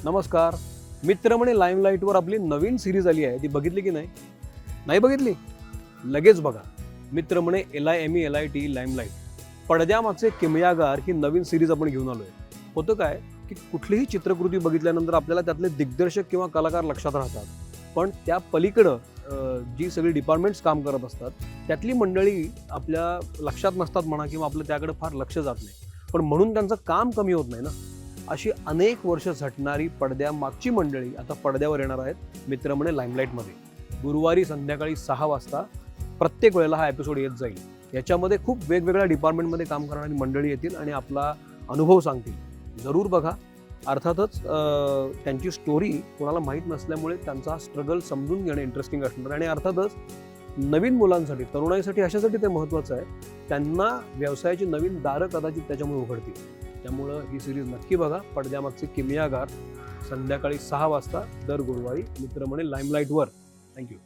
नमस्कार. मित्र म्हणे लाईमलाईटवर आपली नवीन सिरीज आली आहे, ती बघितली की नाही? नाही बघितली? लगेच बघा. मित्र म्हणे LIMELIT लाईमलाईट, पडद्यामागचे किमयागार ही नवीन सिरीज आपण घेऊन आलोय. होतं काय की कुठलीही चित्रकृती बघितल्यानंतर आपल्याला त्यातले दिग्दर्शक किंवा कलाकार लक्षात राहतात, पण त्या पलीकडं जी सगळी डिपार्टमेंट्स काम करत असतात त्यातली मंडळी आपल्या लक्षात नसतात म्हणा, किंवा आपलं त्याकडे फार लक्ष जात नाही. पण म्हणून त्यांचं काम कमी होत नाही ना. अशी अनेक वर्ष झटणारी पडद्यामागची मंडळी आता पडद्यावर येणार आहेत मित्र म्हणे लाईमलाईटमध्ये. गुरुवारी संध्याकाळी 6 वाजता प्रत्येक वेळेला हा एपिसोड येत जाईल. याच्यामध्ये खूप वेगवेगळ्या डिपार्टमेंटमध्ये काम करणारी मंडळी येतील आणि आपला अनुभव सांगतील. जरूर बघा. अर्थातच त्यांची स्टोरी कोणाला माहीत नसल्यामुळे त्यांचा स्ट्रगल समजून घेणं इंटरेस्टिंग असणार. आणि अर्थातच नवीन मुलांसाठी, तरुणाईसाठी अशासाठी ते महत्त्वाचं आहे, त्यांना व्यवसायाची नवीन दारं कदाचित त्याच्यामुळे उघडतील. त्यामुळं ही सिरीज नक्की बघा. पडद्यामागचे किमयागार, संध्याकाळी 6 वाजता दर गुरुवारी मित्र म्हणे लाईमलाईटवर. थँक्यू.